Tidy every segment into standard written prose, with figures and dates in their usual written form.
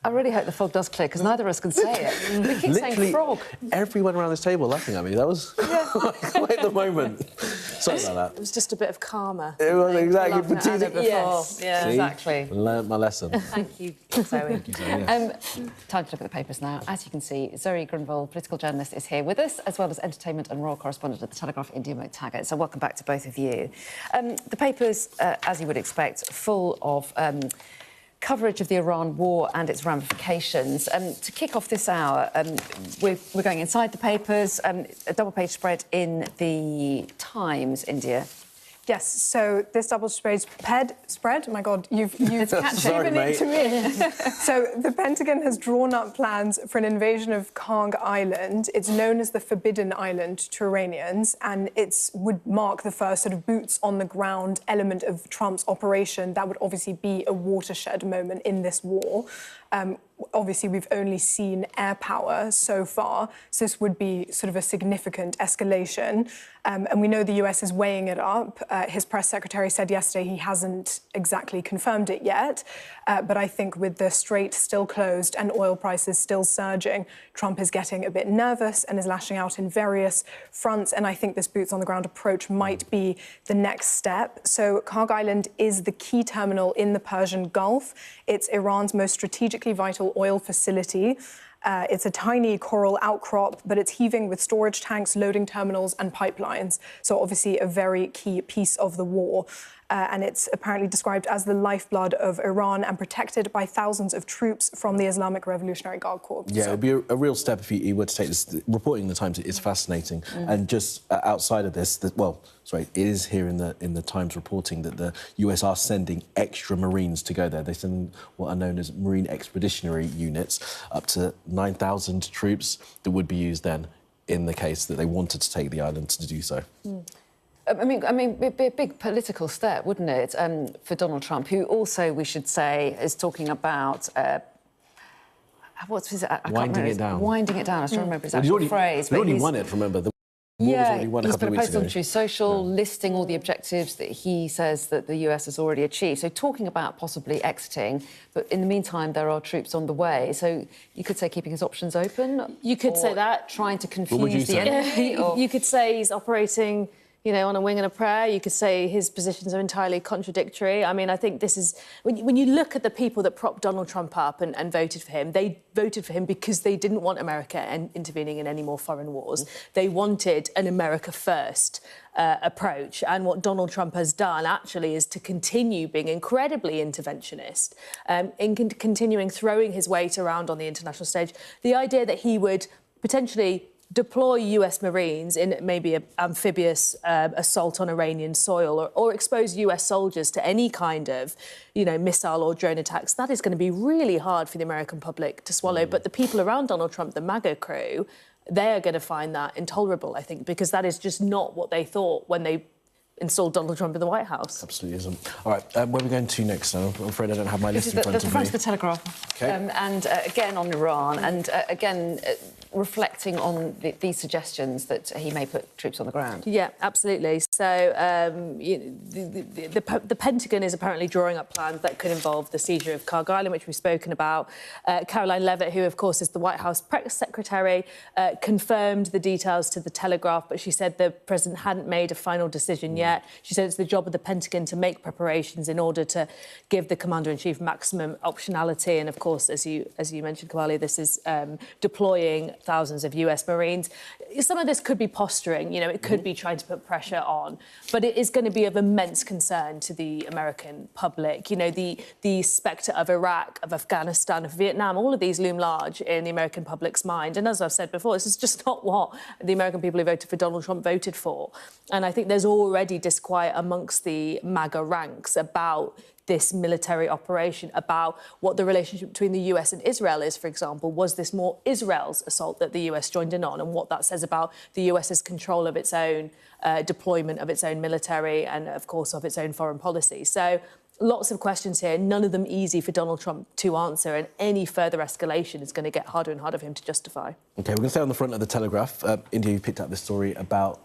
I really hope the fog does clear, because neither of us can say it. We keep saying frog. Everyone around this table laughing at me. That was quite the moment. Sorry about that. It was just a bit of karma. It was exactly. Yes, yeah, exactly. Learned my lesson. Thank you, Zoe. Thank you, Zoe, yes. Time to look at the papers now. As you can see, Zoe Grunwald, political journalist, is here with us, as well as entertainment and royal correspondent at The Telegraph, India McTaggart. So welcome back to both of you. The papers, as you would expect, full of coverage of the Iran war and its ramifications. To kick off this hour, we're going inside the papers, a double-page spread in the Times, India. Yes, so this double-page spread, my God, you've given it to me. So the Pentagon has drawn up plans for an invasion of Karg Island. It's known as the Forbidden Island to Iranians, and it would mark the first sort of boots-on-the-ground element of Trump's operation. That would obviously be a watershed moment in this war. Obviously, we've only seen air power so far, so this would be sort of a significant escalation. And we know the US is weighing it up. His press secretary said yesterday he hasn't exactly confirmed it yet. But I think with the strait still closed and oil prices still surging, Trump is getting a bit nervous and is lashing out in various fronts. And I think this boots-on-the-ground approach might be the next step. So Karg Island is the key terminal in the Persian Gulf. It's Iran's most strategically vital oil facility. It's a tiny coral outcrop, but it's heaving with storage tanks, loading terminals and pipelines. So obviously a very key piece of the war. And it's apparently described as the lifeblood of Iran and protected by thousands of troops from the Islamic Revolutionary Guard Corps. Yeah, it would be a real step if he were to take this. Reporting in the Times is fascinating. And just outside of this, it is here in the Times reporting that the US are sending extra Marines to go there. They send what are known as Marine Expeditionary Units, up to 9,000 troops that would be used then in the case that they wanted to take the island to do so. I mean, it'd be a big political step, wouldn't it, for Donald Trump, who also, we should say, is talking about what's his? Winding it down. Winding it down. I still remember his actual phrase. He already won it. Remember the. Yeah, he's put a post on True Social listing all the objectives that he says that the US has already achieved. So talking about possibly exiting, but in the meantime, there are troops on the way. So you could say keeping his options open. You could say that. Trying to confuse the enemy. You could say he's operating, you know, on a wing and a prayer. You could say his positions are entirely contradictory. I mean, I think this is... When you look at the people that propped Donald Trump up and voted for him, they voted for him because they didn't want America intervening in any more foreign wars. They wanted an America first approach. And what Donald Trump has done, actually, is to continue being incredibly interventionist, in continuing throwing his weight around on the international stage. The idea that he would potentially deploy US Marines in maybe an amphibious assault on Iranian soil or expose US soldiers to any kind of, you know, missile or drone attacks, that is going to be really hard for the American public to swallow. But the people around Donald Trump, the MAGA crew, they are going to find that intolerable, I think, because that is just not what they thought when they installed Donald Trump in the White House. Absolutely isn't. All right, where are we going to next now? I'm afraid I don't have my list in front of me. The front of the Telegraph. Okay. And again on Iran, and again reflecting on these suggestions that he may put troops on the ground. Yeah, absolutely. So the Pentagon is apparently drawing up plans that could involve the seizure of Karg Island, which we've spoken about. Caroline Leavitt, who, of course, is the White House press secretary, confirmed the details to the Telegraph, but she said the president hadn't made a final decision yet. She said it's the job of the Pentagon to make preparations in order to give the commander-in-chief maximum optionality. And, of course, as you mentioned, Kamali, this is deploying thousands of US Marines. Some of this could be posturing, you know, it could be trying to put pressure on, but it is going to be of immense concern to the American public. You know, the spectre of Iraq, of Afghanistan, of Vietnam, all of these loom large in the American public's mind. And as I've said before, this is just not what the American people who voted for Donald Trump voted for. And I think there's already disquiet amongst the MAGA ranks about this military operation, about what the relationship between the US and Israel is, for example. Was this more Israel's assault that the US joined in on, and what that says about the US's control of its own deployment of its own military and, of course, of its own foreign policy. So lots of questions here, none of them easy for Donald Trump to answer, and any further escalation is going to get harder and harder for him to justify. OK, we're going to stay on the front of the Telegraph. India, you picked up this story about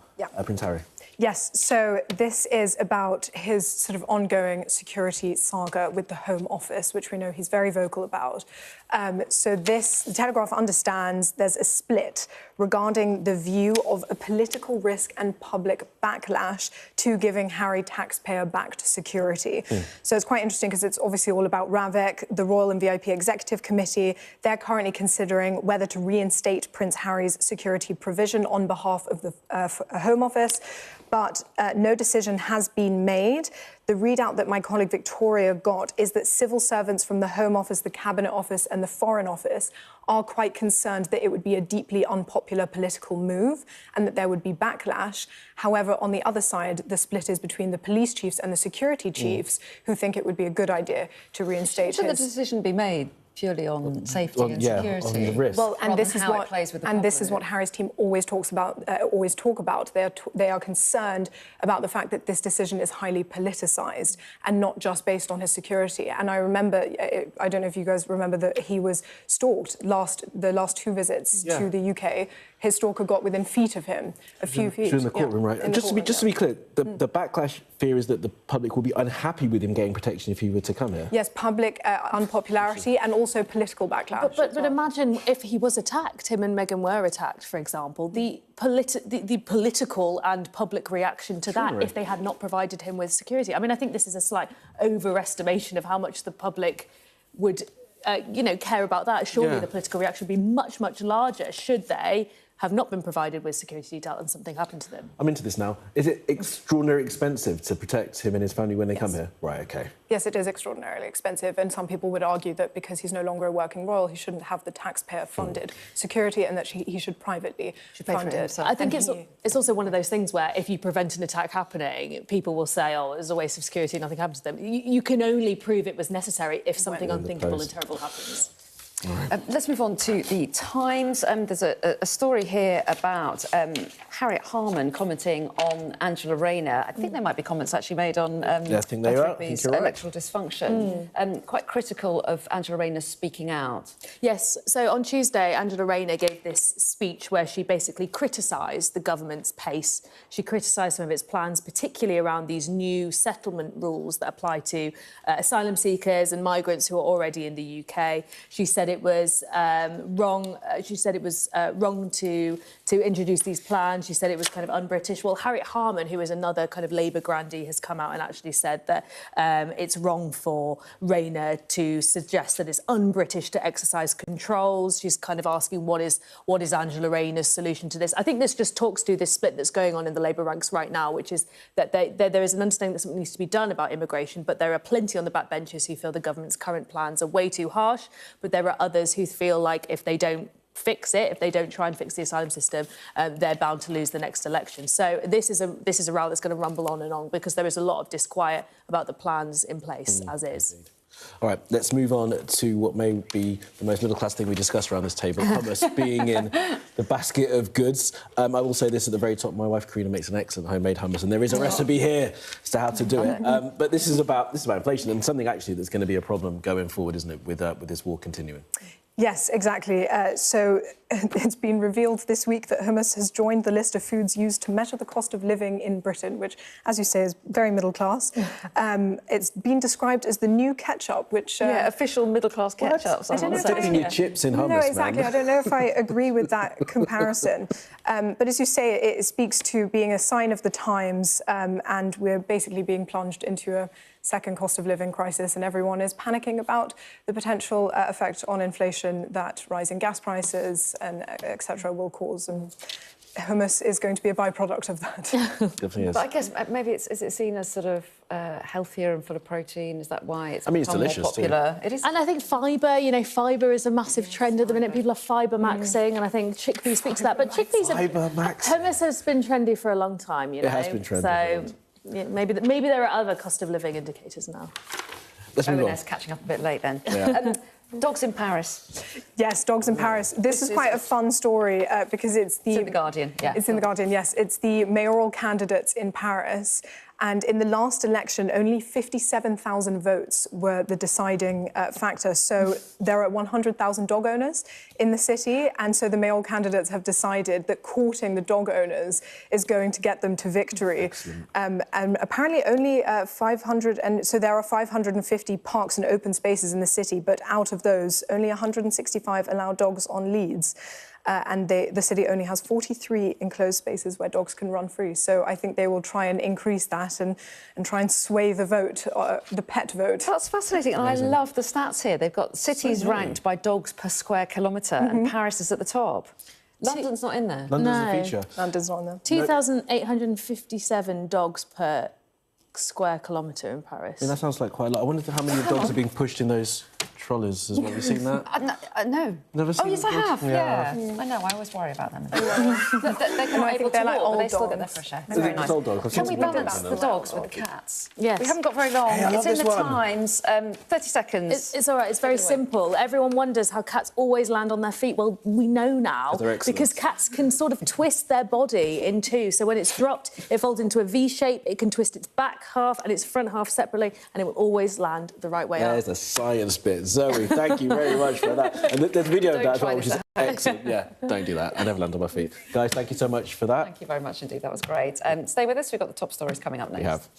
Prince Harry. Yes, so this is about his sort of ongoing security saga with the Home Office, which we know he's very vocal about. So the Telegraph understands there's a split regarding the view of a political risk and public backlash to giving Harry taxpayer-backed security. So it's quite interesting because it's obviously all about RAVEC, the Royal and VIP Executive Committee. They're currently considering whether to reinstate Prince Harry's security provision on behalf of the Home Office, but no decision has been made. The readout that my colleague Victoria got is that civil servants from the Home Office, the Cabinet Office and the Foreign Office are quite concerned that it would be a deeply unpopular political move and that there would be backlash. However, on the other side, the split is between the police chiefs and the security chiefs who think it would be a good idea to reinstate Should the decision be made purely on safety and security? On the risk. Well, and this is what Harry's team always talk about. They are concerned about the fact that this decision is highly politicised and not just based on his security. And I remember, I don't know if you guys remember that he was stalked the last 2 visits to the UK. His stalker got within feet of him, a few feet. She was in the courtroom, right? And just to be clear, the backlash fear is that the public will be unhappy with him getting protection if he were to come here. Yes, public unpopularity and also political backlash. But imagine if he was attacked, him and Meghan were attacked, for example, the political and public reaction to that if they had not provided him with security. I mean, I think this is a slight overestimation of how much the public would, care about that. Surely the political reaction would be much, much larger should they have not been provided with security detail and something happened to them. I'm into this now. Is it extraordinarily expensive to protect him and his family when they come here? Right, OK. Yes, it is extraordinarily expensive, and some people would argue that because he's no longer a working royal, he shouldn't have the taxpayer-funded security and that he should privately fund it. I think it's also one of those things where if you prevent an attack happening, people will say, oh, it was a waste of security, nothing happened to them. You can only prove it was necessary if something unthinkable and terrible happens. Let's move on to the Times. There's a story here about Harriet Harman commenting on Angela Rayner. I think there might be comments actually made on electoral dysfunction. Quite critical of Angela Rayner speaking out. Yes, so on Tuesday, Angela Rayner gave this speech where she basically criticised the government's pace. She criticised some of its plans, particularly around these new settlement rules that apply to asylum seekers and migrants who are already in the UK. She said it was wrong. She said it was wrong to introduce these plans. She said it was kind of un-British. Well, Harriet Harman, who is another kind of Labour grandee, has come out and actually said that it's wrong for Rayner to suggest that it's un-British to exercise controls. She's kind of asking what is Angela Rayner's solution to this. I think this just talks to this split that's going on in the Labour ranks right now, which is that there is an understanding that something needs to be done about immigration, but there are plenty on the backbenches who feel the government's current plans are way too harsh, but there are others who feel like if they don't fix it, if they don't try and fix the asylum system, they're bound to lose the next election. So this is a row that's going to rumble on and on because there is a lot of disquiet about the plans in place as is. All right, let's move on to what may be the most middle-class thing we discussed around this table, hummus being in the basket of goods. I will say this at the very top, my wife Karina makes an excellent homemade hummus, and there is a recipe here as to how to do it. But this is about inflation and something actually that's going to be a problem going forward, isn't it, with this war continuing? Yes, exactly. So it's been revealed this week that hummus has joined the list of foods used to measure the cost of living in Britain, which, as you say, is very middle class. It's been described as the new ketchup, which... official middle-class ketchup. I don't know dipping your chips in hummus, No, exactly. man. I don't know if I agree with that comparison. But as you say, it speaks to being a sign of the times, and we're basically being plunged into a second cost of living crisis, and everyone is panicking about the potential effect on inflation that rising gas prices and etc. will cause, and hummus is going to be a byproduct of that. Definitely is. But I guess maybe is it seen as sort of healthier and full of protein? Is that why it's it's become delicious more popular? too. It is. And I think fibre, fibre is a massive trend at the minute. People are fibre maxing, and I think chickpeas speaks to that. But chickpeas, hummus has been trendy for a long time, you know. It has been trendy. So yeah, maybe there are other cost of living indicators now. Let's move on. Catching up a bit late then. Dogs in Paris. Yes, dogs in Paris. This is quite a fun story because it's in The Guardian, yeah. It's in The Guardian, yes. It's the mayoral candidates in Paris And in the last election, only 57,000 votes were the deciding factor. So there are 100,000 dog owners in the city, and so the mayoral candidates have decided that courting the dog owners is going to get them to victory. And apparently only 500, and so there are 550 parks and open spaces in the city, but out of those, only 165 allow dogs on leads. And the city only has 43 enclosed spaces where dogs can run free. So I think they will try and increase that and try and sway the vote, the pet vote. That's fascinating, and I love the stats here. They've got cities ranked by dogs per square kilometre, and Paris is at the top. London's not in there. London's No. a feature. London's not in there. 2,857 dogs per square kilometre in Paris. I mean, that sounds like quite a lot. I wonder how many dogs are being pushed in those trolleys as well. Have you seen that? No. Never seen Oh, yes, I dogs? have, yeah. I know, I always worry about them. They're not able to they're like walk, but they old still get their dogs. fresh air. Is it just old dogs? Can we balance the them. dogs with the cats? Yes. We haven't got very long. Hey, I love it's in this the one. Times. 30 seconds. It's all right, it's very simple. Everyone wonders how cats always land on their feet. Well, we know now, They're excellent. because cats can sort of twist their body in two. So when it's dropped, it folds into a V shape, it can twist its back half and its front half separately, and it will always land the right way up. There's the science bit. Zoe, thank you very much for that. And there's a video of Don't that as well, try which is this excellent. Yeah, don't do that. I never land on my feet. Guys, thank you so much for that. Thank you very much indeed. That was great. Stay with us. We've got the top stories coming up next. We have.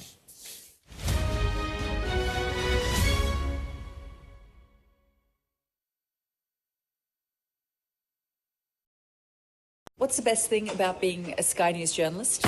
What's the best thing about being a Sky News journalist?